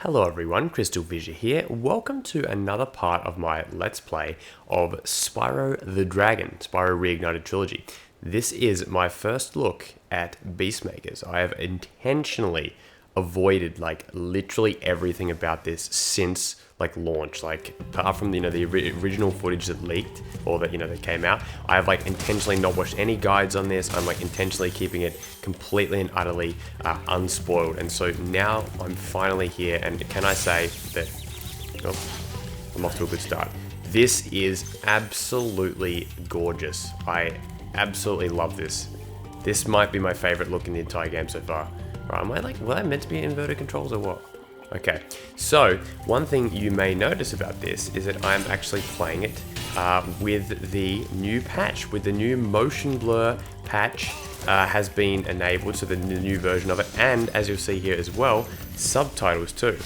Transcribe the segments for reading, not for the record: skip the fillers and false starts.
Hello everyone, CrystalFissure here. Welcome to another part of my Let's Play of Spyro the Dragon, Spyro Reignited Trilogy. This is my first look at Beastmakers. I have intentionally avoided literally everything about this since launch, apart from the original footage that leaked or that came out. I have intentionally not watched any guides on this. I'm intentionally keeping it completely and utterly unspoiled, and so now I'm finally here, and can I say that I'm off to a good start. This is absolutely gorgeous. I absolutely love this. This might be my favorite look in the entire game so far. Right, am I were I meant to be inverted controls or what? Okay, so one thing you may notice about this is that I'm actually playing it with the new patch, with the new motion blur patch has been enabled, so the new version of it, and as you'll see here as well, subtitles too.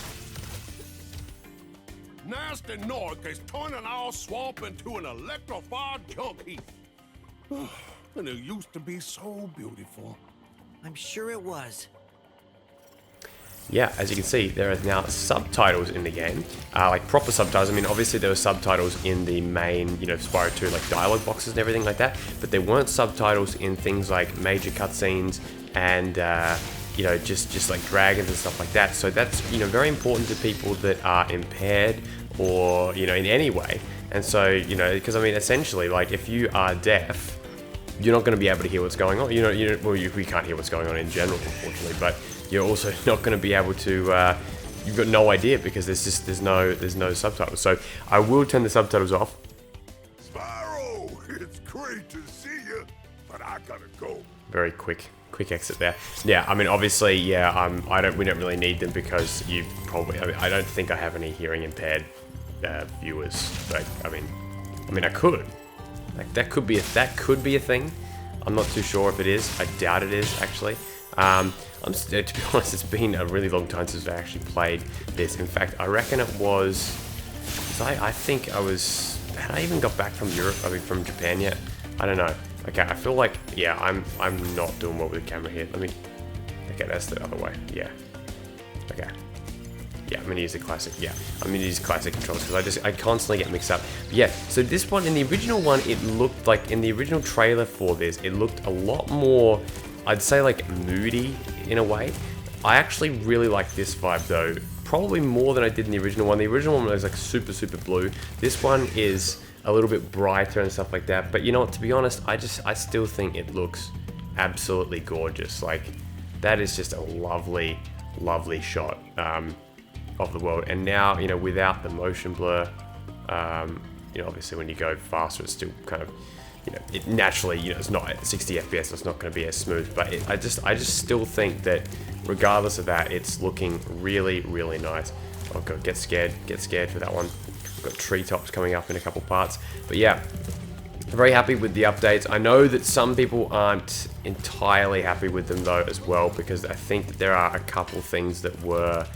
Nasty Nork is turning our swamp into an electrified junk heap. And it used to be so beautiful. I'm sure it was. Yeah, as you can see, there are now subtitles in the game, proper subtitles. I mean, obviously there were subtitles in the main, Spyro 2, dialogue boxes and everything like that, but there weren't subtitles in things like major cutscenes and, just dragons and stuff like that. So that's, very important to people that are impaired or, in any way. And so, because I mean, essentially, if you are deaf, you're not going to be able to hear what's going on. We can't hear what's going on in general, unfortunately, but you're also not going to be able to, you've got no idea because there's no subtitles. So I will turn the subtitles off. Spyro, it's great to see you, but I gotta go. Very quick exit there. Yeah, I mean, obviously, yeah, we don't really need them because you probably, I don't think I have any hearing impaired viewers. I mean, I could. That could be a thing. I'm not too sure if it is. I doubt it is, actually. To be honest, it's been a really long time since I actually played this. In fact, I reckon it was, I think I was, had I even got back from Europe, from Japan yet? I don't know. Okay, I feel like, yeah, I'm not doing well with the camera here. Okay, that's the other way, yeah. Okay. Yeah, I'm gonna use the classic, yeah. I'm gonna use classic controls because I constantly get mixed up. But yeah, so this one, in the original one, it looked like, in the original trailer for this, it looked a lot more, I'd say moody in a way. I actually really like this vibe though, probably more than I did in the original one. The original one was super, super blue. This one is a little bit brighter and stuff like that. But you know what, to be honest, I still think it looks absolutely gorgeous. That is just a lovely, lovely shot of the world. And now, without the motion blur, obviously when you go faster, it's still kind of, it naturally, it's not at 60 FPS, it's not going to be as smooth, but I just still think that regardless of that, it's looking really, really nice. Oh god, get scared for that one. Got treetops coming up in a couple parts, but yeah, very happy with the updates. I know that some people aren't entirely happy with them though as well, because I think that there are a couple things that were,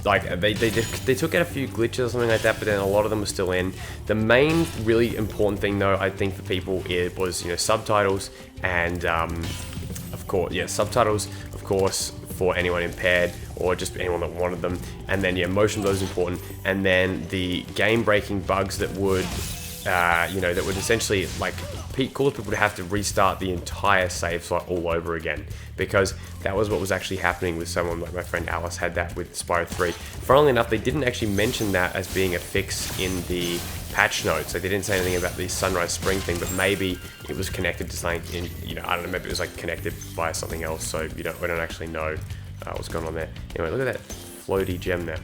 they took out a few glitches or something like that, but then a lot of them were still in. The main really important thing though, I think for people, was subtitles, and of course, yeah, subtitles of course for anyone impaired or just anyone that wanted them, and then yeah, motion blur is important, and then the game breaking bugs that would that would essentially cause people to have to restart the entire save slot all over again, because that was what was actually happening with someone like my friend Alice had that with Spyro 3. Funnily enough, they didn't actually mention that as being a fix in the patch notes. So they didn't say anything about the sunrise spring thing, but maybe it was connected to something in, I don't know, maybe it was connected by something else, so we don't actually know what's going on there. Anyway, look at that floaty gem there.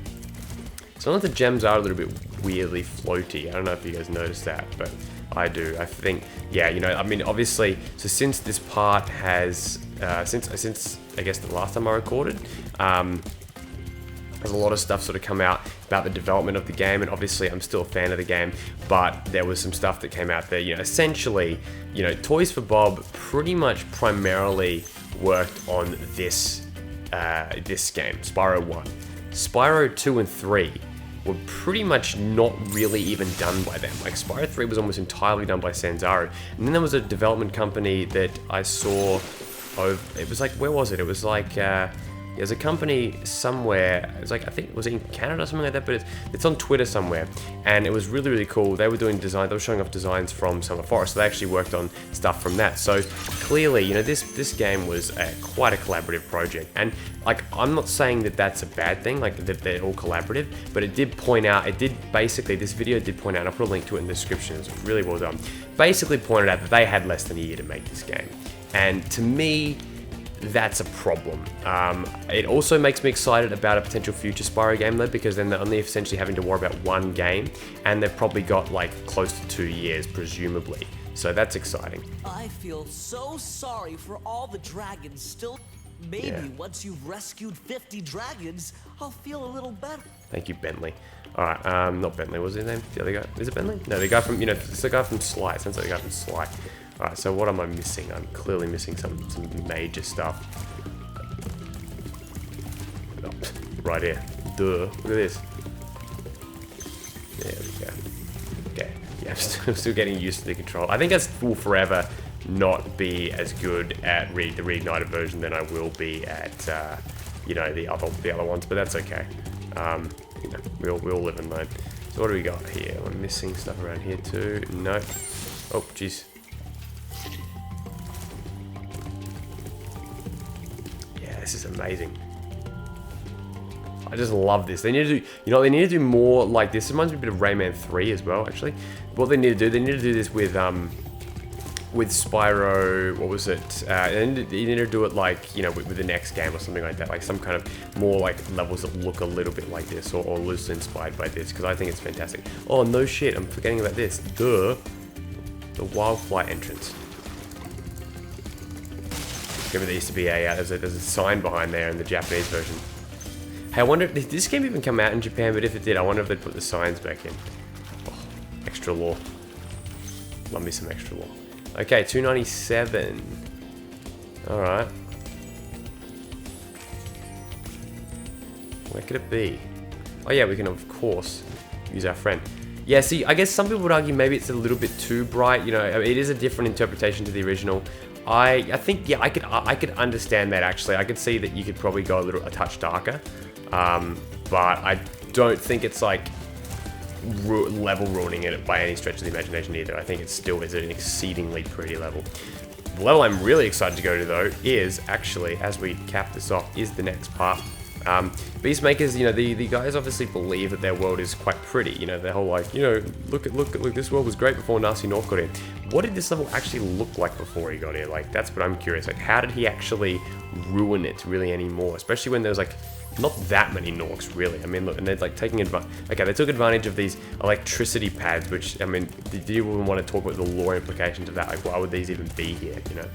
Some of the gems are a little bit weirdly floaty. I don't know if you guys noticed that, but I do. I think, yeah, I mean, obviously, so since this part has, since I guess the last time I recorded, there's a lot of stuff sort of come out about the development of the game, and obviously I'm still a fan of the game, but there was some stuff that came out there, essentially, Toys for Bob pretty much primarily worked on this, this game, Spyro 1. Spyro 2 and 3 were pretty much not really even done by them. Spyro 3 was almost entirely done by Sanzaro. And then there was a development company that I saw, it was where was it? It was There's a company somewhere, it's like, I think, was it in Canada or something like that, but it's on Twitter somewhere, and it was really, really cool. They were doing design, they were showing off designs from Summer Forest, so they actually worked on stuff from that. So clearly, you know, this game was quite a collaborative project, and like, I'm not saying that that's a bad thing, like that they're all collaborative, but it did point out, this video did point out, and I'll put a link to it in the description, it's really well done, basically pointed out that they had less than a year to make this game, and to me, that's a problem. It also makes me excited about a potential future Spyro game though, because then they're only essentially having to worry about one game, and they've probably got like close to 2 years, presumably. So that's exciting. I feel so sorry for all the dragons still. Maybe once you've rescued 50 dragons, I'll feel a little better. Thank you, Bentley. Alright, not Bentley, what was his name? The other guy? Is it Bentley? No, the guy from, you know, it's the guy from Sly. It sounds like the guy from Sly. Alright, so what am I missing? I'm clearly missing some major stuff. Oh, right here. Duh. Look at this. There we go. Okay. Yeah, I'm still getting used to the control. I think I will forever not be as good at the reignited version than I will be at, you know, the other ones, but that's okay. You know, we'll live and learn. So what do we got here? I'm missing stuff around here too. No. Oh, jeez. This is amazing. I just love this. They need to do, you know, they need to do more like this. It reminds me a bit of Rayman 3 as well, actually. What they need to do, this with Spyro, what was it? They need to do it like, you know, with the next game or something like that. Like some kind of more like levels that look a little bit like this, or loosely inspired by this, because I think it's fantastic. Oh, no shit, I'm forgetting about this. Duh. The Wildfly entrance. Remember there used to be there's a sign behind there in the Japanese version. Hey, I wonder, did this game even come out in Japan? But if it did, I wonder if they'd put the signs back in. Oh, extra lore. Love me some extra lore. Okay, 297. Alright. Where could it be? Oh yeah, we can of course use our friend. Yeah, see, I guess some people would argue maybe it's a little bit too bright. You know, it is a different interpretation to the original. I think, yeah, I could understand that actually. I could see that you could probably go a touch darker, but I don't think it's like level ruining it by any stretch of the imagination either. I think it still is an exceedingly pretty level. The level I'm really excited to go to though is actually, as we cap this off, is the next part. Beastmakers, you know, the guys obviously believe that their world is quite pretty. You know, their whole like, you know, look, this world was great before Nasty North got in. What did this level actually look like before he got here? Like, that's what I'm curious. Like, how did he actually ruin it really anymore? Especially when there's like not that many Norks really. I mean, look, and they're like taking advantage. Okay, they took advantage of these electricity pads, which, I mean, do you even want to talk about the lore implications of that? Like, why would these even be here? You know.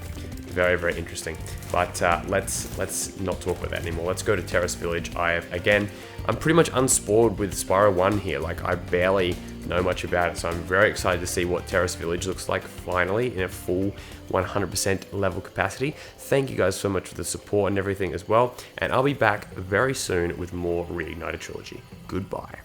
Very, very interesting. But let's not talk about that anymore. Let's go to Terrace Village. I'm pretty much unspoiled with Spyro 1 here. Like, I barely know much about it, so I'm very excited to see what Terrace Village looks like finally in a full 100% level capacity. Thank you guys so much for the support and everything as well, and I'll be back very soon with more Reignited Trilogy. Goodbye.